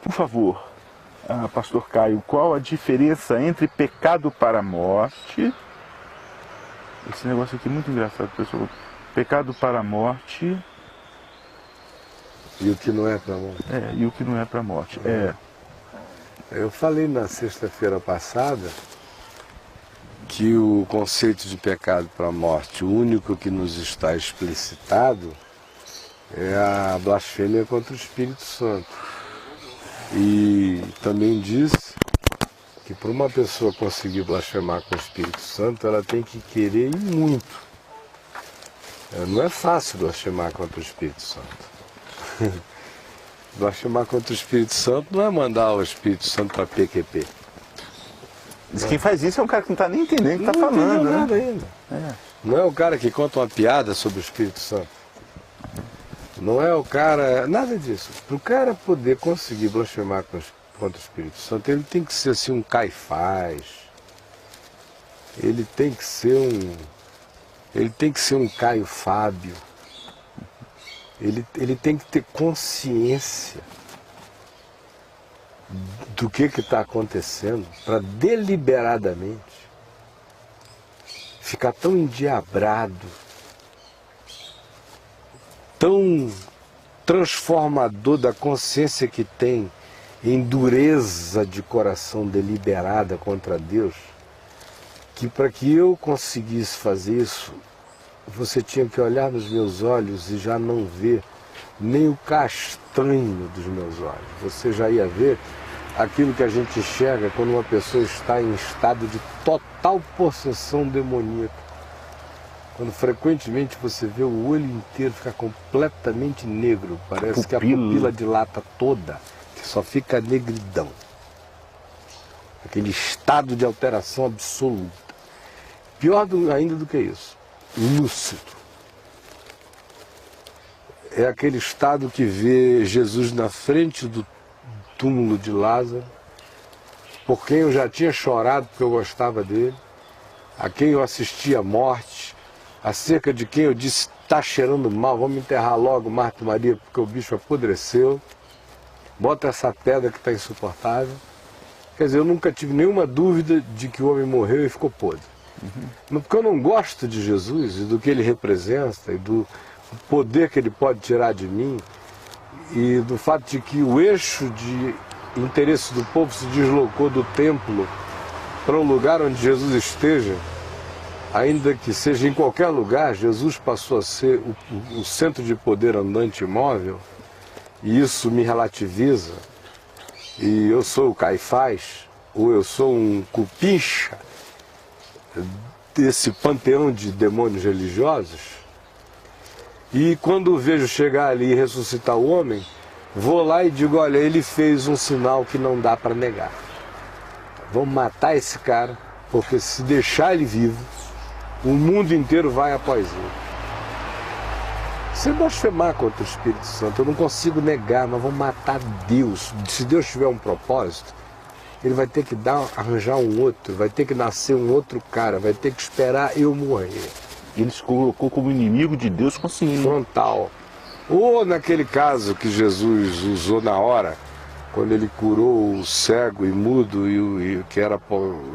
Por favor, pastor Caio, qual a diferença entre pecado para a morte? Esse negócio aqui é muito engraçado, pessoal. Pecado para a morte. E o que não é para a morte? E o que não é para a morte. Eu falei na sexta-feira passada que o conceito de pecado para a morte, o único que nos está explicitado, é a blasfêmia contra o Espírito Santo. E também disse que para uma pessoa conseguir blasfemar com o Espírito Santo, ela tem que querer e muito. Não é fácil blasfemar contra o Espírito Santo. Blasfemar contra o Espírito Santo não é mandar o Espírito Santo para PQP. Mas quem faz isso é um cara que não está nem entendendo o que está falando, né? Nada ainda. Não é o cara que conta uma piada sobre o Espírito Santo. Não é o cara... Nada disso. Para o cara poder conseguir blasfemar contra o Espírito Santo, ele tem que ser assim um Caifás. Ele tem que ser um Caio Fábio. Ele tem que ter consciência do que está acontecendo para deliberadamente ficar tão endiabrado, tão transformador da consciência que tem em dureza de coração deliberada contra Deus, que para que eu conseguisse fazer isso, você tinha que olhar nos meus olhos e já não ver nem o castanho dos meus olhos. Você já ia ver aquilo que a gente enxerga quando uma pessoa está em estado de total possessão demoníaca. Quando frequentemente você vê o olho inteiro ficar completamente negro, parece que a pupila dilata toda, que só fica negridão. Aquele estado de alteração absoluta. Pior ainda do que isso, lúcido. É aquele estado que vê Jesus na frente do túmulo de Lázaro, por quem eu já tinha chorado porque eu gostava dele, a quem eu assisti à morte, acerca de quem eu disse, está cheirando mal, vamos enterrar logo Marta e Maria porque o bicho apodreceu, bota essa pedra que está insuportável. Quer dizer, eu nunca tive nenhuma dúvida de que o homem morreu e ficou podre. Porque eu não gosto de Jesus e do que ele representa e do poder que ele pode tirar de mim e do fato de que o eixo de interesse do povo se deslocou do templo para o lugar onde Jesus esteja, ainda que seja em qualquer lugar, Jesus passou a ser o centro de poder andante imóvel, e isso me relativiza, e eu sou o Caifás, ou eu sou um cupincha desse panteão de demônios religiosos. E quando vejo chegar ali e ressuscitar o homem, vou lá e digo, olha, ele fez um sinal que não dá para negar. Vamos matar esse cara, porque se deixar ele vivo, o mundo inteiro vai após ele. Você blasfemar contra o Espírito Santo, eu não consigo negar, mas vamos matar Deus. Se Deus tiver um propósito, ele vai ter que arranjar um outro, vai ter que nascer um outro cara, vai ter que esperar eu morrer. Ele se colocou como inimigo de Deus consciente. Frontal. Ou naquele caso que Jesus usou na hora, quando ele curou o cego e mudo, e que era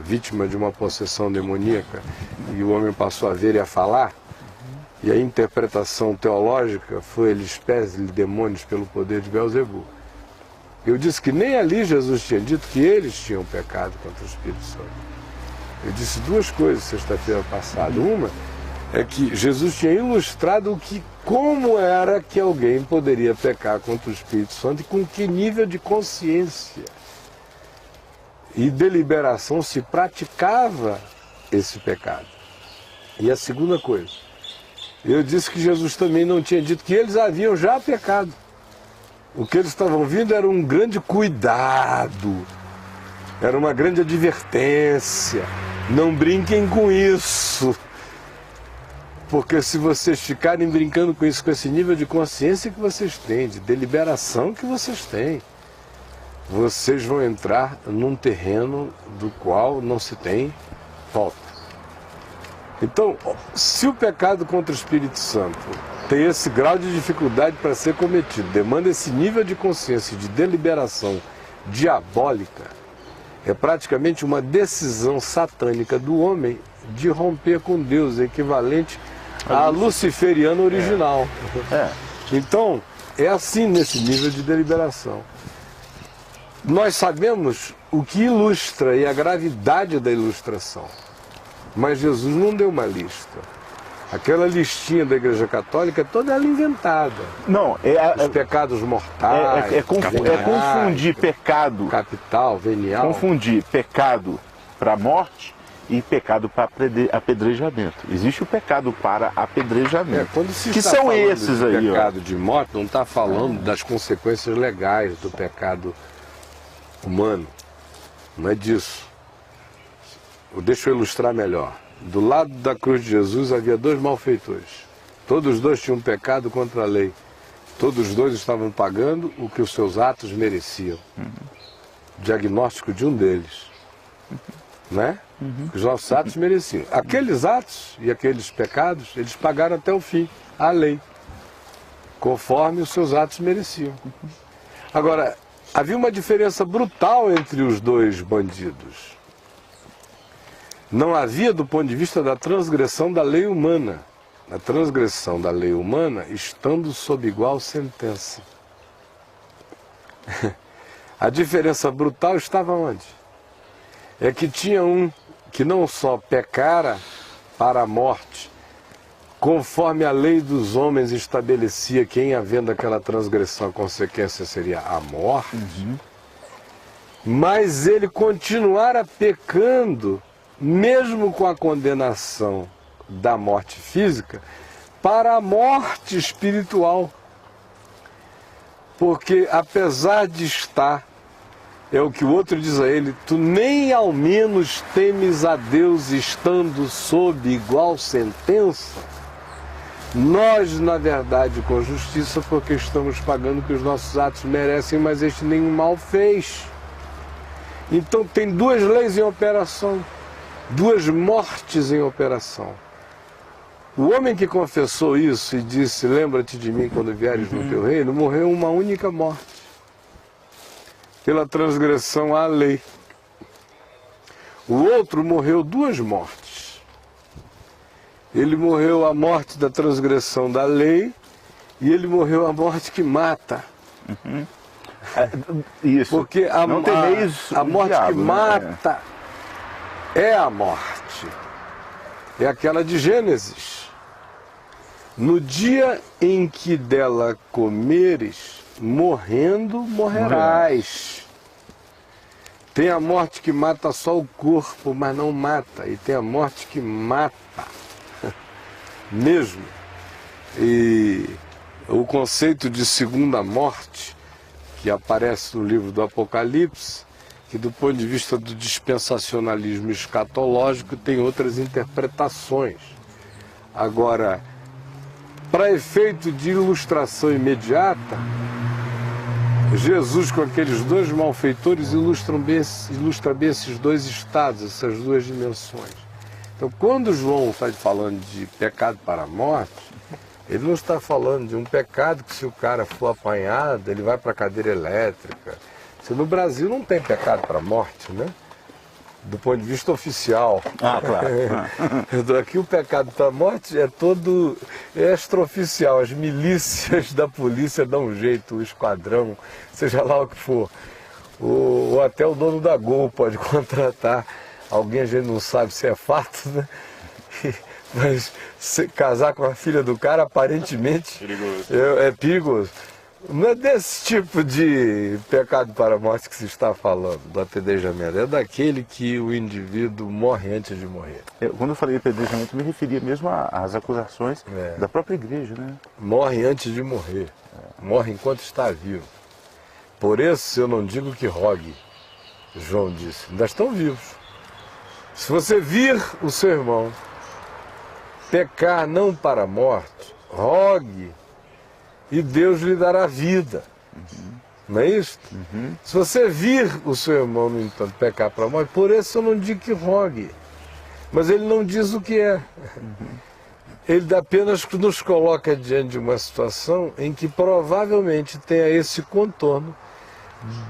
vítima de uma possessão demoníaca, e o homem passou a ver e a falar, e a interpretação teológica foi ele expele demônios pelo poder de Beelzebul. Eu disse que nem ali Jesus tinha dito que eles tinham pecado contra o Espírito Santo. Eu disse duas coisas sexta-feira passada. Uma é que Jesus tinha ilustrado como era que alguém poderia pecar contra o Espírito Santo e com que nível de consciência e deliberação se praticava esse pecado. E a segunda coisa, eu disse que Jesus também não tinha dito que eles haviam já pecado. O que eles estavam vindo era um grande cuidado, era uma grande advertência. Não brinquem com isso. Porque se vocês ficarem brincando com isso, com esse nível de consciência que vocês têm, de deliberação que vocês têm, vocês vão entrar num terreno do qual não se tem volta. Então, se o pecado contra o Espírito Santo tem esse grau de dificuldade para ser cometido, demanda esse nível de consciência, de deliberação diabólica, é praticamente uma decisão satânica do homem de romper com Deus, equivalente à luciferiana original. Então, é assim nesse nível de deliberação. Nós sabemos o que ilustra e a gravidade da ilustração, mas Jesus não deu uma lista. Aquela listinha da Igreja Católica é toda ela inventada. Não, os pecados mortais. É confundir pecado. Capital, venial. Confundir pecado para a morte e pecado para apedrejamento. Existe o pecado para apedrejamento. Quando se que está são falando esses de aí? Pecado de morte, não está falando das consequências legais do pecado humano. Não é disso. Deixa eu ilustrar melhor. Do lado da cruz de Jesus havia 2 malfeitores. Todos os 2 tinham pecado contra a lei. Todos os 2 estavam pagando o que os seus atos mereciam. Diagnóstico de um deles. Né? Os nossos atos mereciam. Aqueles atos e aqueles pecados, eles pagaram até o fim, a lei. Conforme os seus atos mereciam. Agora, havia uma diferença brutal entre os 2 bandidos. Não havia do ponto de vista da transgressão da lei humana. A transgressão da lei humana estando sob igual sentença. A diferença brutal estava onde? É que tinha um que não só pecara para a morte, conforme a lei dos homens estabelecia que em havendo aquela transgressão a consequência seria a morte, mas ele continuara pecando, mesmo com a condenação da morte física, para a morte espiritual. Porque apesar de estar, é o que o outro diz a ele, tu nem ao menos temes a Deus estando sob igual sentença, nós, na verdade, com justiça, porque estamos pagando o que os nossos atos merecem, mas este nenhum mal fez. Então tem 2 leis em operação, 2 mortes em operação. O homem que confessou isso e disse, lembra-te de mim quando vieres no teu reino, morreu uma única morte, pela transgressão à lei. O outro morreu 2 mortes. Ele morreu a morte da transgressão da lei e ele morreu a morte que mata. Isso. Porque a morte diabo, que mata é a morte. É aquela de Gênesis. No dia em que dela comeres, morrendo morrerás. Tem a morte que mata só o corpo, mas não mata. E tem a morte que mata mesmo. E o conceito de segunda morte, que aparece no livro do Apocalipse, que do ponto de vista do dispensacionalismo escatológico tem outras interpretações. Agora, para efeito de ilustração imediata, Jesus com aqueles 2 malfeitores ilustra bem esses 2 estados, essas 2 dimensões. Então, quando João está falando de pecado para a morte, ele não está falando de um pecado que, se o cara for apanhado, ele vai para a cadeira elétrica. Se no Brasil não tem pecado para a morte, né? Do ponto de vista oficial. Claro. Aqui o pecado para a morte é todo extraoficial. As milícias da polícia dão um jeito, o esquadrão, seja lá o que for. Ou até o dono da Gol pode contratar alguém, a gente não sabe se é fato, né? Mas se casar com a filha do cara, aparentemente, é perigoso. Não é desse tipo de pecado para a morte que se está falando, do apedrejamento. É daquele que o indivíduo morre antes de morrer. Quando eu falei apedrejamento, me referia mesmo às acusações da própria igreja, né? Morre antes de morrer. Morre enquanto está vivo. Por isso eu não digo que rogue, João disse. Ainda estão vivos. Se você vir o seu irmão pecar não para a morte, rogue e Deus lhe dará vida. Não é isso? Se você vir o seu irmão, no entanto, pecar para a morte, por isso eu não digo que rogue. Mas ele não diz o que é. Ele apenas nos coloca diante de uma situação em que provavelmente tenha esse contorno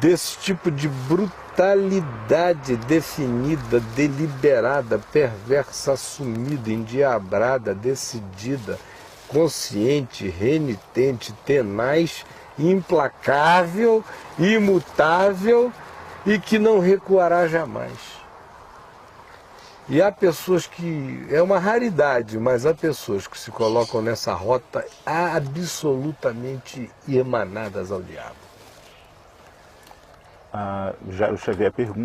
desse tipo de brutalidade definida, deliberada, perversa, assumida, endiabrada, decidida, consciente, renitente, tenaz, implacável, imutável e que não recuará jamais. E há pessoas que, é uma raridade, mas há pessoas que se colocam nessa rota absolutamente emanadas ao diabo. Jairo Xavier pergunta